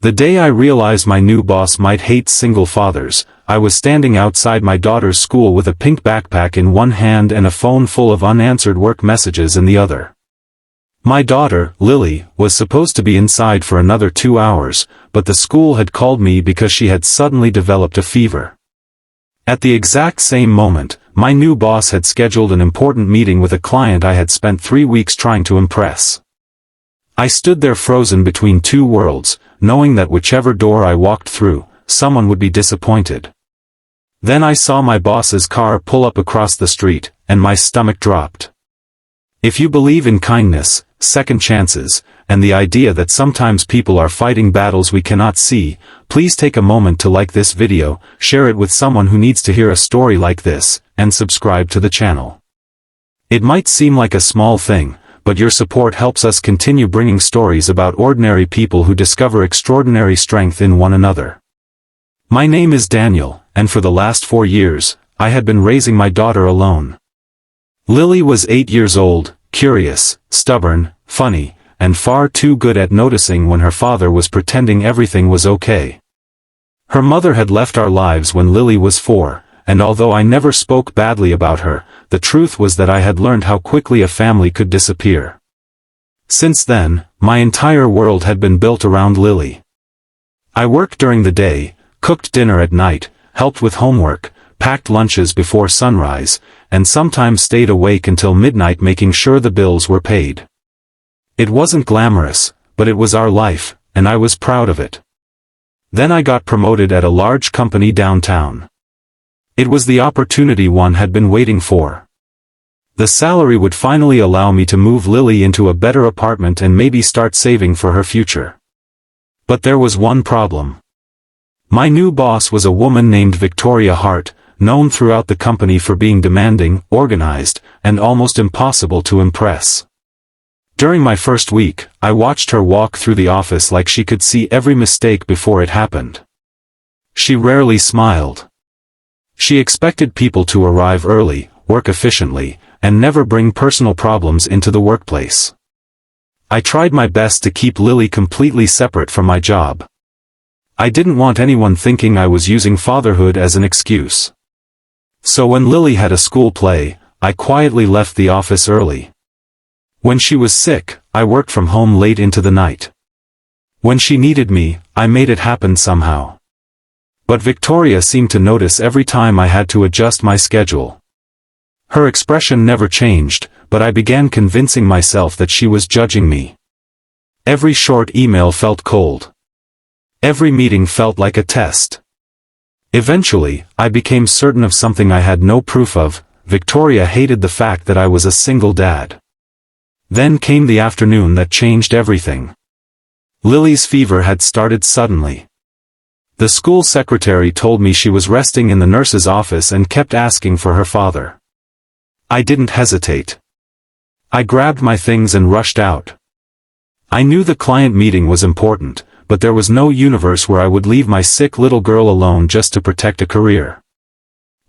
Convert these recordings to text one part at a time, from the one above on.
The day I realized my new boss might hate single fathers, I was standing outside my daughter's school with a pink backpack in one hand and a phone full of unanswered work messages in the other. My daughter, Lily, was supposed to be inside for another 2 hours, but the school had called me because she had suddenly developed a fever. At the exact same moment, my new boss had scheduled an important meeting with a client I had spent 3 weeks trying to impress. I stood there frozen between two worlds, knowing that whichever door I walked through, someone would be disappointed. Then I saw my boss's car pull up across the street, and my stomach dropped. If you believe in kindness, second chances, and the idea that sometimes people are fighting battles we cannot see, please take a moment to like this video, share it with someone who needs to hear a story like this, and subscribe to the channel. It might seem like a small thing, but your support helps us continue bringing stories about ordinary people who discover extraordinary strength in one another. My name is Daniel, and for the last 4 years, I had been raising my daughter alone. Lily was 8 years old, curious, stubborn, funny, and far too good at noticing when her father was pretending everything was okay. Her mother had left our lives when Lily was 4, and although I never spoke badly about her, the truth was that I had learned how quickly a family could disappear. Since then, my entire world had been built around Lily. I worked during the day, cooked dinner at night, helped with homework, packed lunches before sunrise, and sometimes stayed awake until midnight making sure the bills were paid. It wasn't glamorous, but it was our life, and I was proud of it. Then I got promoted at a large company downtown. It was the opportunity one had been waiting for. The salary would finally allow me to move Lily into a better apartment and maybe start saving for her future. But there was one problem. My new boss was a woman named Victoria Hart, known throughout the company for being demanding, organized, and almost impossible to impress. During my first week, I watched her walk through the office like she could see every mistake before it happened. She rarely smiled. She expected people to arrive early, work efficiently, and never bring personal problems into the workplace. I tried my best to keep Lily completely separate from my job. I didn't want anyone thinking I was using fatherhood as an excuse. So when Lily had a school play, I quietly left the office early. When she was sick, I worked from home late into the night. When she needed me, I made it happen somehow. But Victoria seemed to notice every time I had to adjust my schedule. Her expression never changed, but I began convincing myself that she was judging me. Every short email felt cold. Every meeting felt like a test. Eventually, I became certain of something I had no proof of. Victoria hated the fact that I was a single dad. Then came the afternoon that changed everything. Lily's fever had started suddenly. The school secretary told me she was resting in the nurse's office and kept asking for her father. I didn't hesitate. I grabbed my things and rushed out. I knew the client meeting was important, but there was no universe where I would leave my sick little girl alone just to protect a career.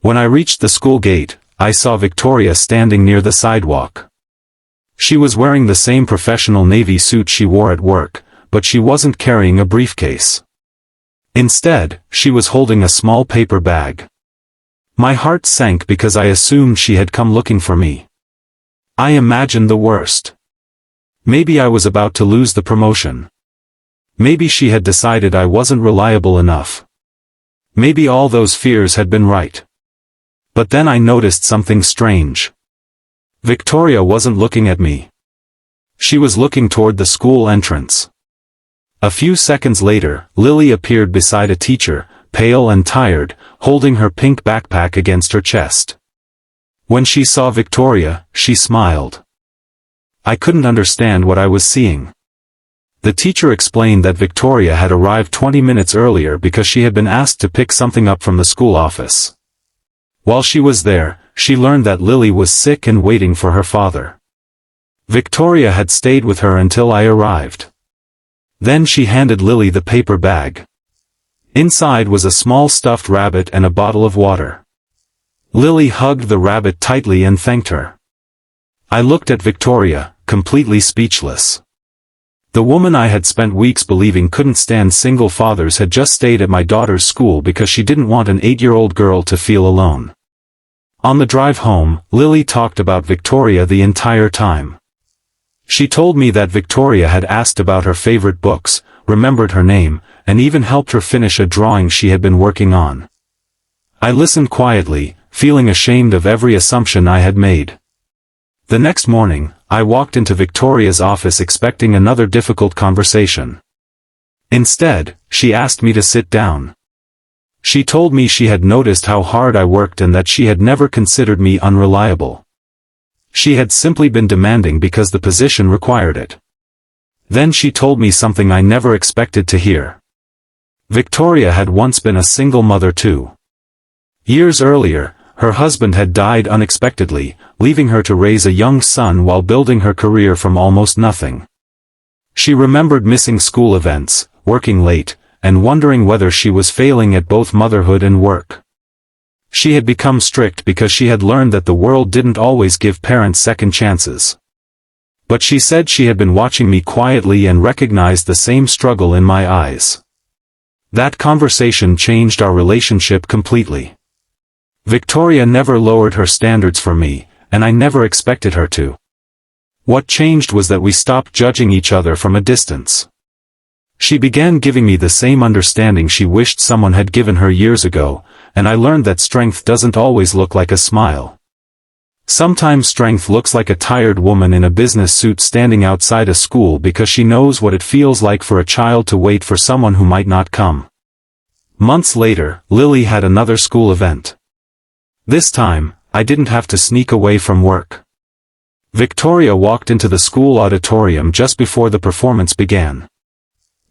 When I reached the school gate, I saw Victoria standing near the sidewalk. She was wearing the same professional navy suit she wore at work, but she wasn't carrying a briefcase. Instead, she was holding a small paper bag. My heart sank because I assumed she had come looking for me. I imagined the worst. Maybe I was about to lose the promotion. Maybe she had decided I wasn't reliable enough. Maybe all those fears had been right. But then I noticed something strange. Victoria wasn't looking at me. She was looking toward the school entrance. A few seconds later, Lily appeared beside a teacher, pale and tired, holding her pink backpack against her chest. When she saw Victoria, she smiled. I couldn't understand what I was seeing. The teacher explained that Victoria had arrived 20 minutes earlier because she had been asked to pick something up from the school office. While she was there, she learned that Lily was sick and waiting for her father. Victoria had stayed with her until I arrived. Then she handed Lily the paper bag. Inside was a small stuffed rabbit and a bottle of water. Lily hugged the rabbit tightly and thanked her. I looked at Victoria, completely speechless. The woman I had spent weeks believing couldn't stand single fathers had just stayed at my daughter's school because she didn't want an 8-year-old girl to feel alone. On the drive home, Lily talked about Victoria the entire time. She told me that Victoria had asked about her favorite books, remembered her name, and even helped her finish a drawing she had been working on. I listened quietly, feeling ashamed of every assumption I had made. The next morning, I walked into Victoria's office expecting another difficult conversation. Instead, she asked me to sit down. She told me she had noticed how hard I worked and that she had never considered me unreliable. She had simply been demanding because the position required it. Then she told me something I never expected to hear. Victoria had once been a single mother too. Years earlier, her husband had died unexpectedly, leaving her to raise a young son while building her career from almost nothing. She remembered missing school events, working late, and wondering whether she was failing at both motherhood and work. She had become strict because she had learned that the world didn't always give parents second chances. But she said she had been watching me quietly and recognized the same struggle in my eyes. That conversation changed our relationship completely. Victoria never lowered her standards for me, and I never expected her to. What changed was that we stopped judging each other from a distance. She began giving me the same understanding she wished someone had given her years ago, and I learned that strength doesn't always look like a smile. Sometimes strength looks like a tired woman in a business suit standing outside a school because she knows what it feels like for a child to wait for someone who might not come. Months later, Lily had another school event. This time, I didn't have to sneak away from work. Victoria walked into the school auditorium just before the performance began.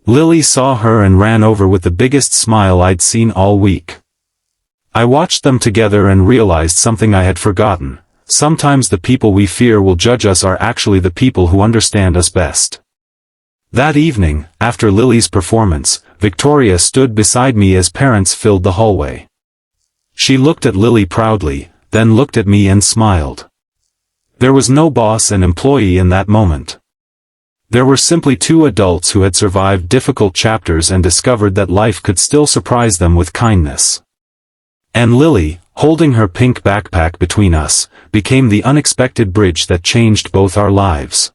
Lily saw her and ran over with the biggest smile I'd seen all week. I watched them together and realized something I had forgotten. Sometimes the people we fear will judge us are actually the people who understand us best. That evening, after Lily's performance, Victoria stood beside me as parents filled the hallway. She looked at Lily proudly, then looked at me and smiled. There was no boss and employee in that moment. There were simply two adults who had survived difficult chapters and discovered that life could still surprise them with kindness. And Lily, holding her pink backpack between us, became the unexpected bridge that changed both our lives.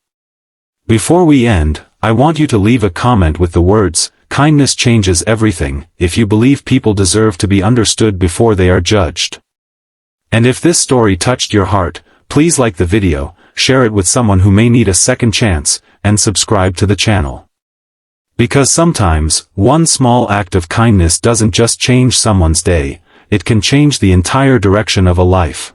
Before we end, I want you to leave a comment with the words, "Kindness changes everything," if you believe people deserve to be understood before they are judged. And if this story touched your heart, please like the video, share it with someone who may need a second chance, and subscribe to the channel. Because sometimes, one small act of kindness doesn't just change someone's day, it can change the entire direction of a life.